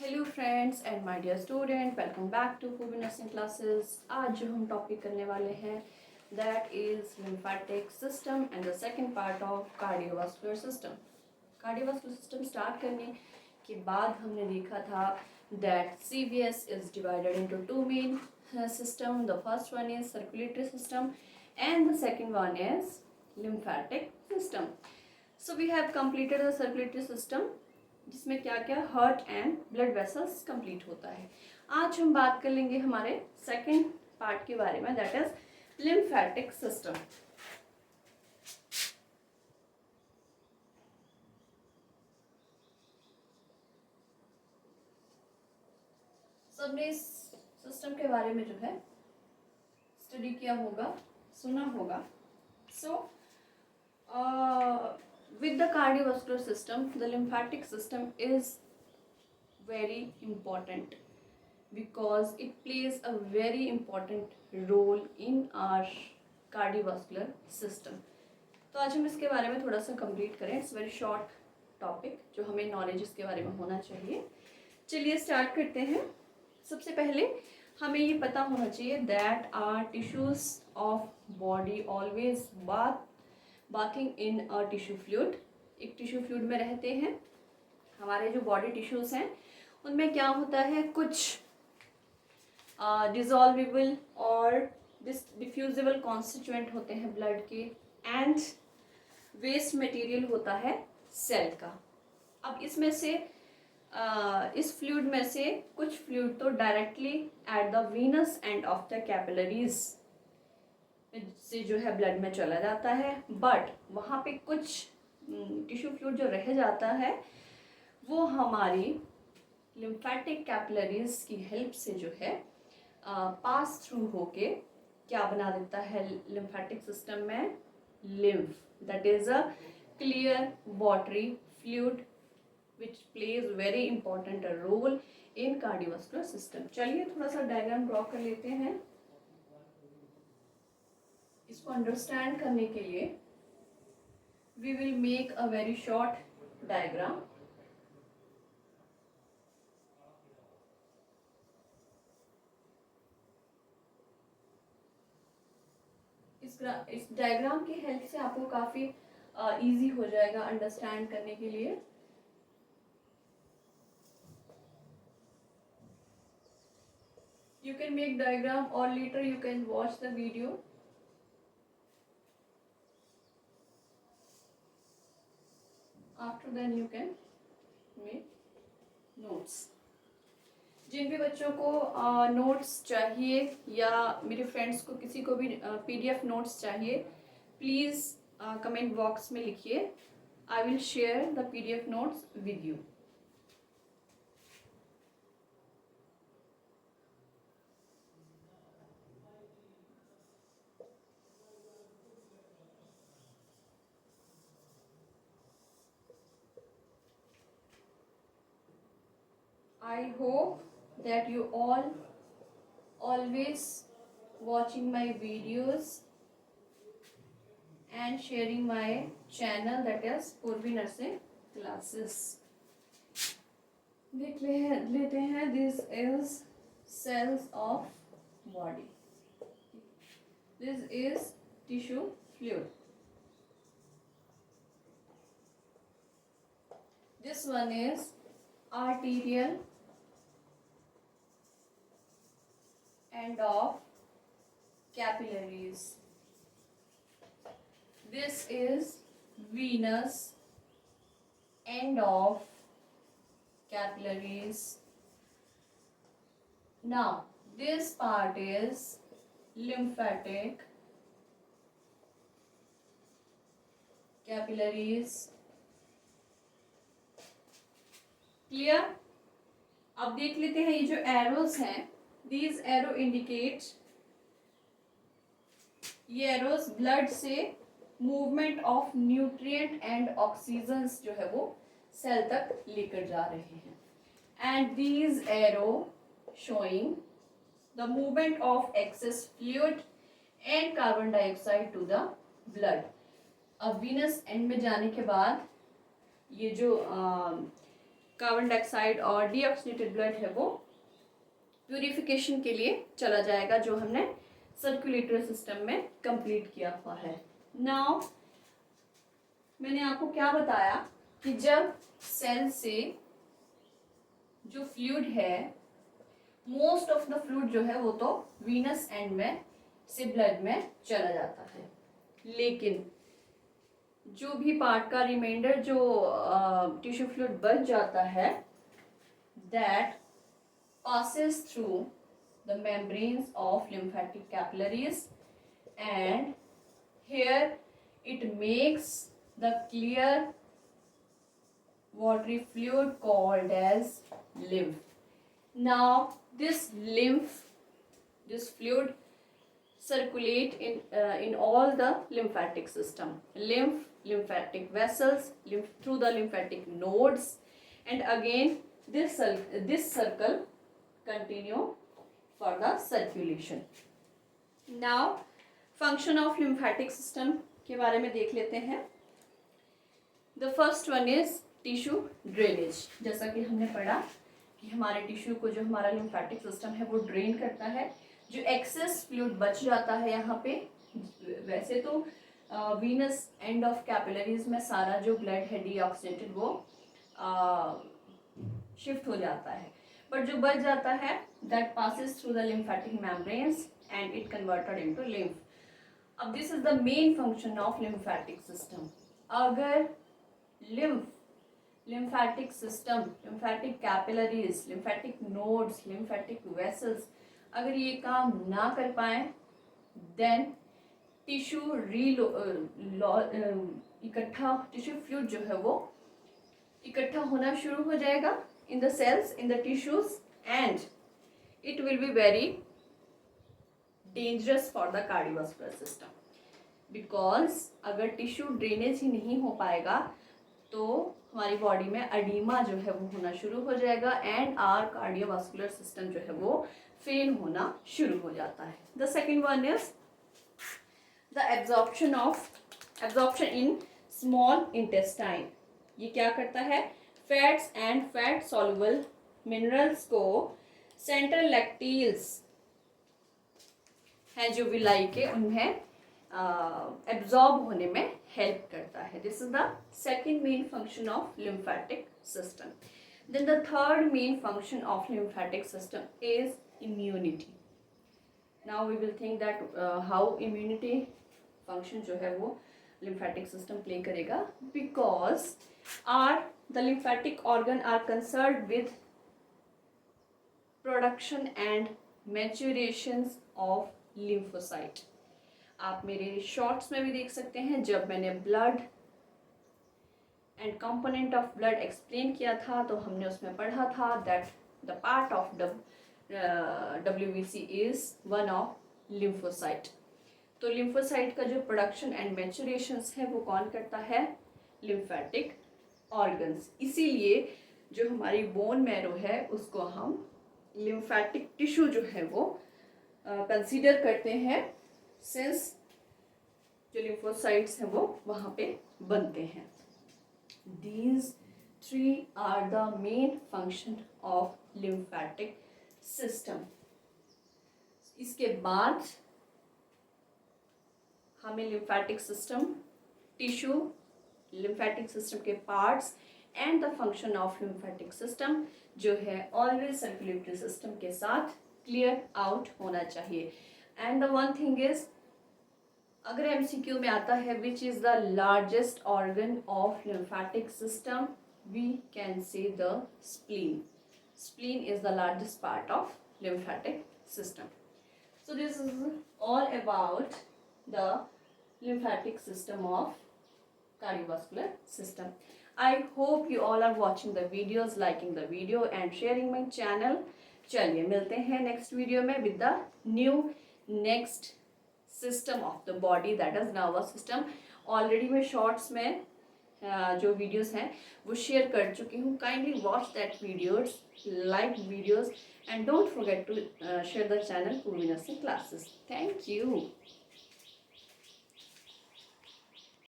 Hello friends and my dear student, welcome back to Purvi nursing classes. आज जो हम topic करने वाले हैं that is lymphatic system and the second part of cardiovascular system. Cardiovascular system start करने के बाद हमने देखा था that CVS is divided into two main system. The first one is circulatory system and the second one is lymphatic system. So we have completed the circulatory system जिसमें क्या क्या heart and blood vessels complete होता है। आज हम बात कर लेंगे हमारे सेकंड पार्ट के बारे में, दैट इज लिम्फेटिक सिस्टम। सबने इस सिस्टम के बारे में जो है स्टडी किया होगा, सुना होगा। सो with the cardiovascular system, the lymphatic system is very important because it plays a very important role in our cardiovascular system. तो आज हम इसके बारे में थोड़ा सा कंप्लीट करें। इट्स वेरी शॉर्ट टॉपिक जो हमें नॉलेज इसके बारे में होना चाहिए। चलिए स्टार्ट करते हैं। सबसे पहले हमें ये पता होना चाहिए that are tissues of body always bathing in a tissue fluid. एक टिश्यू फ्लूइड में रहते हैं। हमारे जो बॉडी टिश्यूज हैं उनमें क्या होता है, कुछ डिजॉल्वेबल और डिफ्यूजिबल कॉन्स्टिट्यूएंट होते हैं ब्लड के, एंड वेस्ट मटेरियल होता है सेल का। अब इसमें से इस फ्लूइड में से कुछ फ्लूइड तो directly at the Venus end of the capillaries से जो है ब्लड में चला जाता है, बट वहाँ पे कुछ टिश्यू फ्लूइड जो रह जाता है वो हमारी लिम्फेटिक कैपिलरीज की हेल्प से जो है पास थ्रू होके क्या बना देता है लिम्फेटिक सिस्टम में, lymph, that is a clear watery fluid which plays very important role in cardiovascular system। चलिए थोड़ा सा डायग्राम ड्रॉ कर लेते हैं। इसको अंडरस्टैंड करने के लिए we will make a very short diagram। इस डायग्राम की हेल्प से आपको काफी इजी हो जाएगा अंडरस्टैंड करने के लिए। You can make diagram or later you can watch the video। After then you can make notes। जिन भी बच्चों को नोट्स चाहिए या मेरे फ्रेंड्स को किसी को भी पीडीएफ नोट्स चाहिए, प्लीज़ कमेंट बॉक्स में लिखिए। I will share the PDF notes with you. I hope that you all always watching my videos and sharing my channel, that is Purvi Nursing Classes। देख लेते हैं, this is cells of body, this is tissue fluid, this one is arterial end of capillaries, this is venous end of capillaries। Now this part is lymphatic capillaries। Clear? अब देख लेते हैं ये जो arrows हैं, these arrow indicate, ये arrows blood से movement of nutrient and oxygen जो है वो सेल तक लेकर जा रहे हैं, and these arrow showing the movement of excess fluid and carbon dioxide to the blood. अब वीनस एंड में जाने के बाद ये जो कार्बन डाइऑक्साइड और डीऑक्सीनेटेड ब्लड है वो प्यूरिफिकेशन के लिए चला जाएगा, जो हमने सर्कुलेटरी सिस्टम में कंप्लीट किया हुआ है। नाउ मैंने आपको क्या बताया कि जब सेल से जो फ्लूइड है, मोस्ट ऑफ द फ्लूइड जो है वो तो वीनस एंड में से ब्लड में चला जाता है, लेकिन जो भी पार्ट का रिमाइंडर जो टिश्यू फ्लूइड बच जाता है, that passes through the membranes of lymphatic capillaries, and here it makes the clear watery fluid called as lymph. Now this fluid circulate in all the lymphatic system, lymphatic vessels, through the lymphatic nodes, and again this circle continue for the circulation. Now function of lymphatic system के बारे में देख लेते हैं. The first one is tissue drainage. जैसा कि हमने पढ़ा कि हमारे टिश्यू को जो हमारा lymphatic system है वो ड्रेन करता है. जो एक्सेस फ्लूइड बच जाता है यहाँ पे, वैसे तो वीनस एंड ऑफ कैपिलरीज में सारा जो ब्लड है डीऑक्सीनेटेड वो शिफ्ट हो जाता है, बट जो बच जाता है that passes through the lymphatic membranes and it converted into lymph. अब this is the main function of lymphatic system. अगर lymphatic system, lymphatic capillaries, lymphatic nodes, lymphatic vessels अगर ये काम ना कर पाए, देन टिश्यू टिश्यू फ्लूइड जो है वो इकट्ठा होना शुरू हो जाएगा in the cells, in the tissues, and it will be very dangerous for the cardiovascular system, because अगर टिश्यू ड्रेनेज ही नहीं हो पाएगा तो हमारी बॉडी में एडीमा जो है वो होना शुरू हो जाएगा एंड आवर कार्डियोवास्कुलर सिस्टम जो है वो फेल होना शुरू हो जाता है. The second one is the absorption in small intestine. ये क्या करता है? Fats and fat soluble minerals को सेंट्रल लैक्टील्स हैं जो विलाई के, उन्हें एब्जॉर्ब होने में हेल्प करता है. This is the second main function of lymphatic system. Then the third main function of lymphatic system is immunity. Now we will think that how immunity function जो है वो lymphatic system play करेगा, because the lymphatic organ are concerned with production and maturations of lymphocyte. आप मेरे shorts में भी देख सकते हैं, जब मैंने blood and component of blood explain किया था तो हमने उसमें पढ़ा था that the part of WBC is one of lymphocyte. तो lymphocyte का जो प्रोडक्शन एंड मैचुरेशंस है वो कौन करता है? lymphatic organs. इसीलिए जो हमारी बोन मैरो है उसको हम lymphatic टिश्यू जो है वो कंसीडर करते हैं, सिंस जो lymphocytes हैं वो वहाँ पे बनते हैं. These three are the main function of lymphatic system. इसके बाद हमें lymphatic system, tissue, lymphatic system के parts and the function of lymphatic system जो है ऑलवेज सर्कुलेटरी सिस्टम के साथ क्लियर आउट होना चाहिए. And the one thing is, अगर MCQ में आता है which is the largest organ of lymphatic system, we can say the spleen. Spleen is the largest part of lymphatic system. So this is all about the lymphatic system of cardiovascular system. I hope you all are watching the videos, liking the video and sharing my channel. चलिए मिलते हैं next video में with the new next system of the body, that is nervous system. Already मैं shorts में जो videos हैं वो share कर चुकी हूँ. Kindly watch that videos, like videos and don't forget to share the channel Purvi nursing classes. Thank you.